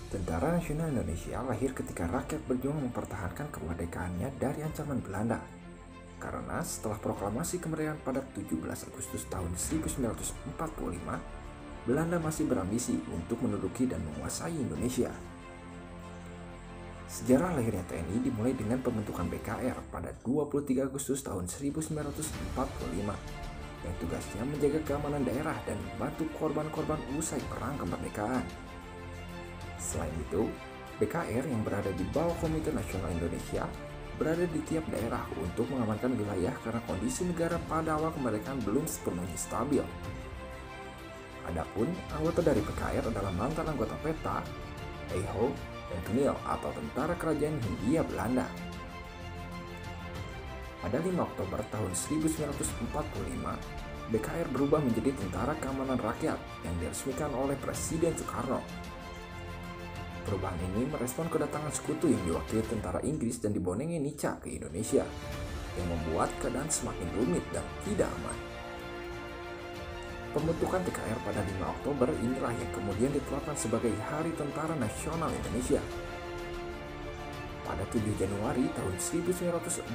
Tentara Nasional Indonesia lahir ketika rakyat berjuang mempertahankan kemerdekaannya dari ancaman Belanda. Karena setelah proklamasi kemerdekaan pada 17 Agustus tahun 1945, Belanda masih berambisi untuk menduduki dan menguasai Indonesia. Sejarah lahirnya TNI dimulai dengan pembentukan BKR pada 23 Agustus tahun 1945 yang tugasnya menjaga keamanan daerah dan membantu korban-korban usai perang kemerdekaan. Selain itu, BKR yang berada di bawah Komite Nasional Indonesia berada di tiap daerah untuk mengamankan wilayah karena kondisi negara pada awal kemerdekaan belum sepenuhnya stabil. Adapun anggota dari BKR adalah mantan anggota PETA, EIHO, dan TUNIL atau Tentara Kerajaan Hindia Belanda. Pada 5 Oktober tahun 1945, BKR berubah menjadi Tentara Keamanan Rakyat yang diresmikan oleh Presiden Soekarno. Perubahan ini merespon kedatangan sekutu yang diwakili tentara Inggris dan dibonengi Nica ke Indonesia, yang membuat keadaan semakin rumit dan tidak aman. Pembentukan TKR pada 5 Oktober inilah yang kemudian ditetapkan sebagai Hari Tentara Nasional Indonesia. Pada 7 Januari tahun 1946,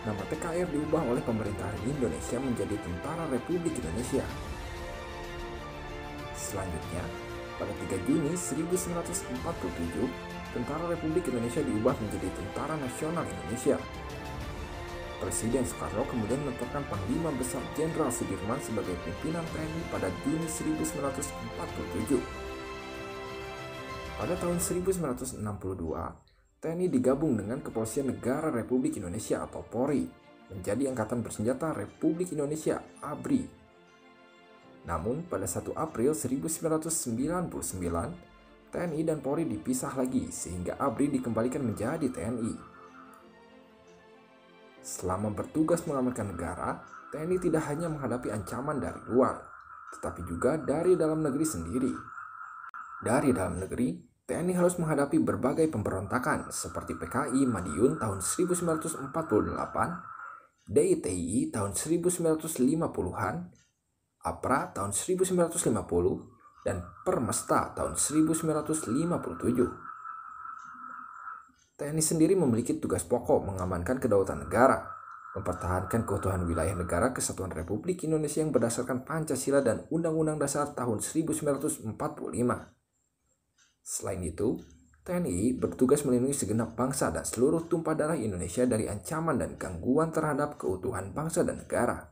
nama TKR diubah oleh pemerintahan Indonesia menjadi Tentara Republik Indonesia. Selanjutnya, pada 3 Juni 1947, Tentara Republik Indonesia diubah menjadi Tentara Nasional Indonesia. Presiden Soekarno kemudian menetapkan Panglima Besar Jenderal Sudirman sebagai pimpinan TNI pada Juni 1947. Pada tahun 1962, TNI digabung dengan Kepolisian Negara Republik Indonesia atau Polri menjadi Angkatan Bersenjata Republik Indonesia ABRI. Namun pada 1 April 1999, TNI dan Polri dipisah lagi sehingga ABRI dikembalikan menjadi TNI. Selama bertugas mengamankan negara, TNI tidak hanya menghadapi ancaman dari luar, tetapi juga dari dalam negeri sendiri. Dari dalam negeri, TNI harus menghadapi berbagai pemberontakan seperti PKI Madiun tahun 1948, DITI tahun 1950-an, APRA tahun 1950, dan Permesta tahun 1957. TNI sendiri memiliki tugas pokok mengamankan kedaulatan negara, mempertahankan keutuhan wilayah negara Kesatuan Republik Indonesia yang berdasarkan Pancasila dan Undang-Undang Dasar tahun 1945. Selain itu, TNI bertugas melindungi segenap bangsa dan seluruh tumpah darah Indonesia dari ancaman dan gangguan terhadap keutuhan bangsa dan negara.